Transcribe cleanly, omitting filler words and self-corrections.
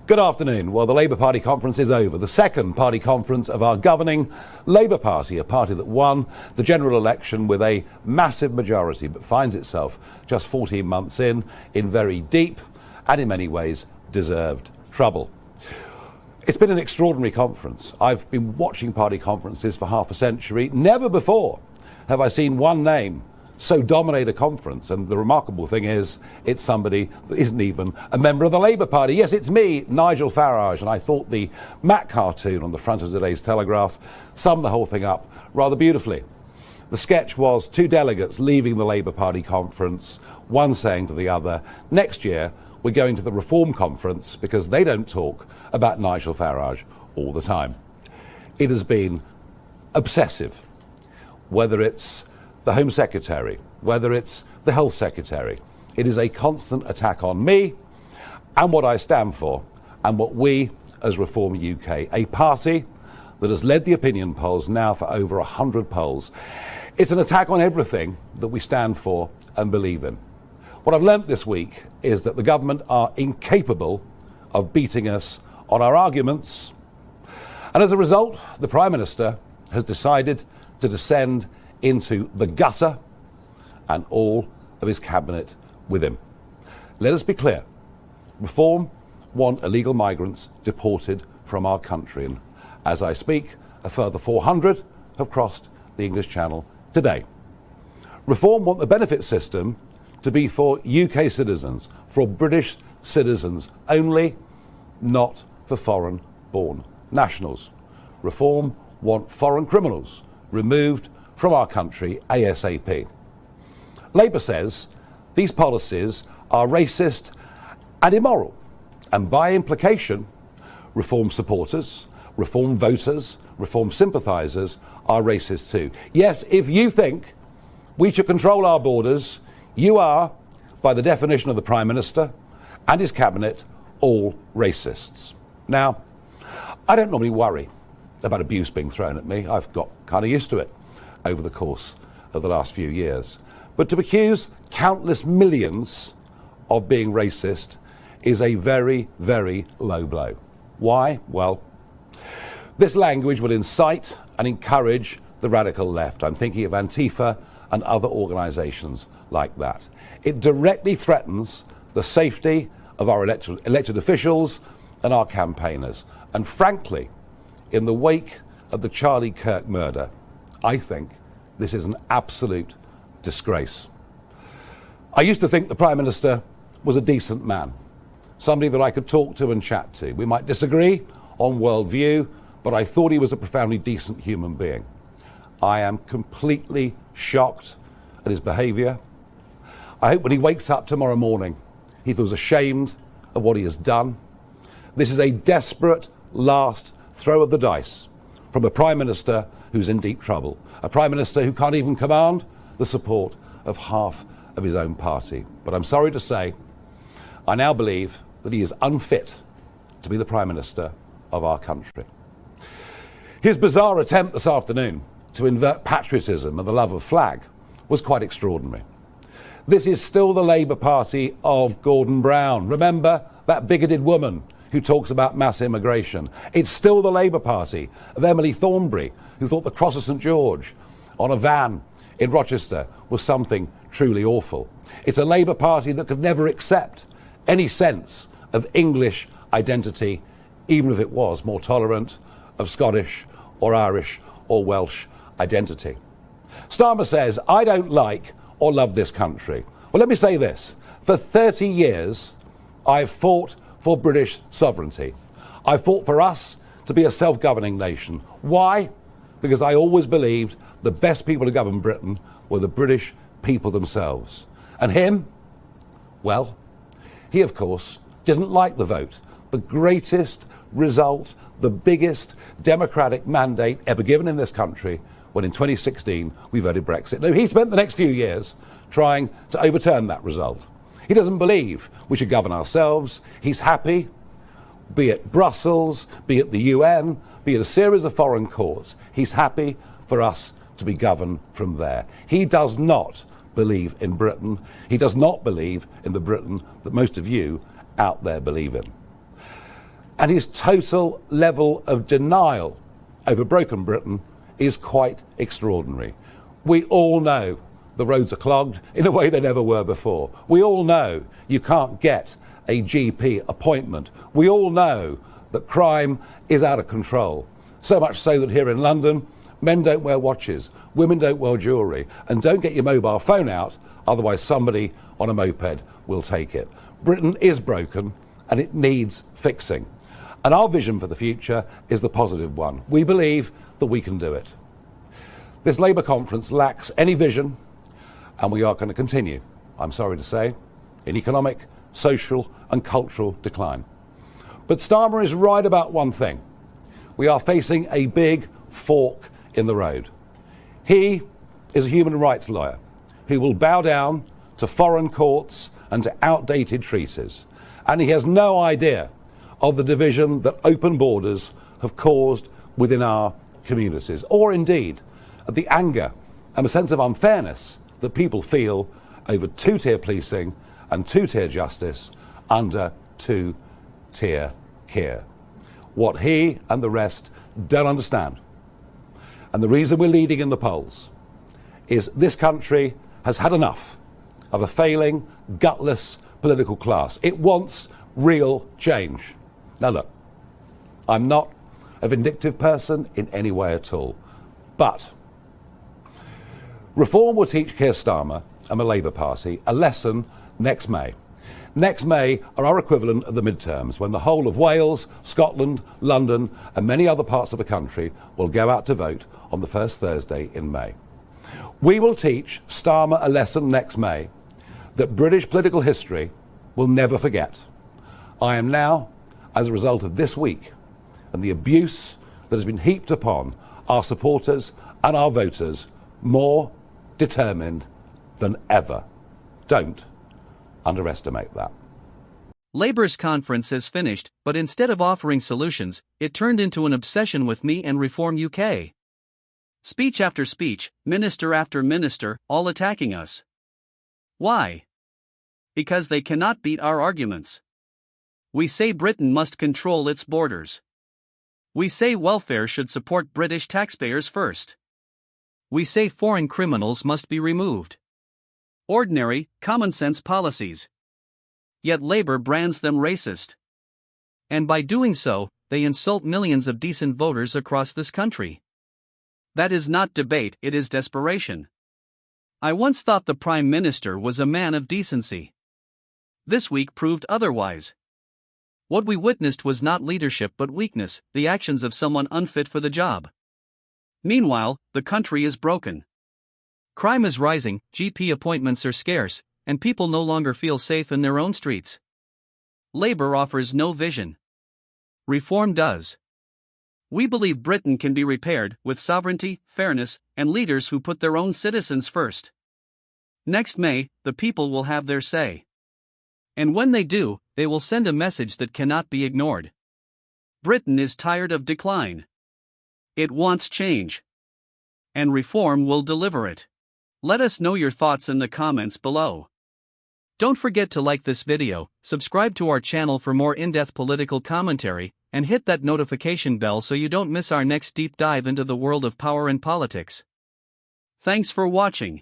Good afternoon. Well, the Labour Party conference is over. The second party conference of our governing Labour Party, a party that won the general election with a massive majority, but finds itself just 14 months in very deep and in many ways deserved trouble. It's been an extraordinary conference. I've been watching party conferences for half a century. Never before have I seen one name so dominate a conference, and the remarkable thing is it's somebody that isn't even a member of the Labour Party. Yes, it's me, Nigel Farage, and I thought the Mac cartoon on the front of today's Telegraph summed the whole thing up rather beautifully. The sketch was two delegates leaving the Labour Party conference, one saying to the other, next year we're going to the Reform conference because they don't talk about Nigel Farage all the time. It has been obsessive, whether it's the Home Secretary, whether it's the Health Secretary. It is a constant attack on me and what I stand for and what we as Reform UK, a party that has led the opinion polls now for over 100 polls. It's an attack on everything that we stand for and believe in. What I've learnt this week is that the government are incapable of beating us on our arguments. And as a result, the Prime Minister has decided to descend into the gutter and all of his cabinet with him. Let us be clear. Reform want illegal migrants deported from our country. And as I speak, a further 400 have crossed the English Channel today. Reform want the benefit system to be for UK citizens, for British citizens only, not for foreign-born nationals. Reform want foreign criminals removed from our country ASAP. Labour says these policies are racist and immoral, and by implication, Reform supporters, Reform voters, Reform sympathisers are racist too. Yes, if you think we should control our borders, you are, by the definition of the Prime Minister and his cabinet, all racists. Now, I don't normally worry about abuse being thrown at me. I've got kind of used to it over the course of the last few years. But to accuse countless millions of being racist is a very, very low blow. Why? Well, this language will incite and encourage the radical left. I'm thinking of Antifa and other organisations like that. It directly threatens the safety of our elected officials and our campaigners. And frankly, in the wake of the Charlie Kirk murder, I think this is an absolute disgrace. I used to think the Prime Minister was a decent man, somebody that I could talk to and chat to. We might disagree on worldview, but I thought he was a profoundly decent human being. I am completely shocked at his behaviour. I hope when he wakes up tomorrow morning, he feels ashamed of what he has done. This is a desperate last throw of the dice from a Prime Minister who's in deep trouble, a Prime Minister who can't even command the support of half of his own party. But I'm sorry to say, I now believe that he is unfit to be the Prime Minister of our country. His bizarre attempt this afternoon to invert patriotism and the love of flag was quite extraordinary. This is still the Labour Party of Gordon Brown. Remember that bigoted woman who talks about mass immigration? It's still the Labour Party of Emily Thornberry, who thought the Cross of St George on a van in Rochester was something truly awful. It's a Labour Party that could never accept any sense of English identity, even if it was more tolerant of Scottish or Irish or Welsh identity. Starmer says, I don't like or love this country. Well, let me say this. For 30 years, I've fought for British sovereignty. I fought for us to be a self-governing nation. Why? Because I always believed the best people to govern Britain were the British people themselves. And him? Well, he, of course, didn't like the vote. The greatest result, the biggest democratic mandate ever given in this country, when in 2016 we voted Brexit. Now, he spent the next few years trying to overturn that result. He doesn't believe we should govern ourselves. He's happy, be it Brussels, be it the UN, be it a series of foreign courts. He's happy for us to be governed from there. He does not believe in Britain. He does not believe in the Britain that most of you out there believe in. And his total level of denial over broken Britain is quite extraordinary. We all know the roads are clogged in a way they never were before. We all know you can't get a GP appointment. We all know that crime is out of control. So much so that here in London, men don't wear watches, women don't wear jewellery, and don't get your mobile phone out, otherwise somebody on a moped will take it. Britain is broken and it needs fixing. And our vision for the future is the positive one. We believe that we can do it. This Labour conference lacks any vision, and we are going to continue, I'm sorry to say, in economic, social and cultural decline. But Starmer is right about one thing. We are facing a big fork in the road. He is a human rights lawyer who will bow down to foreign courts and to outdated treaties. And he has no idea of the division that open borders have caused within our communities, or indeed the anger and a sense of unfairness that people feel over two-tier policing and two-tier justice under two-tier Keir. What he and the rest don't understand, and the reason we're leading in the polls, is this country has had enough of a failing, gutless political class. It wants real change. Now look, I'm not a vindictive person in any way at all, but reform will teach Keir Starmer and the Labour Party a lesson next May. Next May are our equivalent of the midterms, when the whole of Wales, Scotland, London and many other parts of the country will go out to vote on the first Thursday in May. We will teach Starmer a lesson next May that British political history will never forget. I am now, as a result of this week and the abuse that has been heaped upon our supporters and our voters, more determined than ever. Don't underestimate that. Labour's conference is finished, but instead of offering solutions, it turned into an obsession with me and Reform UK. Speech after speech, minister after minister, all attacking us. Why? Because they cannot beat our arguments. We say Britain must control its borders. We say welfare should support British taxpayers first. We say foreign criminals must be removed. Ordinary, common-sense policies. Yet Labour brands them racist. And by doing so, they insult millions of decent voters across this country. That is not debate, it is desperation. I once thought the Prime Minister was a man of decency. This week proved otherwise. What we witnessed was not leadership but weakness, the actions of someone unfit for the job. Meanwhile, the country is broken. Crime is rising, GP appointments are scarce, and people no longer feel safe in their own streets. Labour offers no vision. Reform does. We believe Britain can be repaired with sovereignty, fairness, and leaders who put their own citizens first. Next May, the people will have their say. And when they do, they will send a message that cannot be ignored. Britain is tired of decline. It wants change. And reform will deliver it. Let us know your thoughts in the comments below. Don't forget to like this video, subscribe to our channel for more in-depth political commentary, and hit that notification bell so you don't miss our next deep dive into the world of power and politics. Thanks for watching.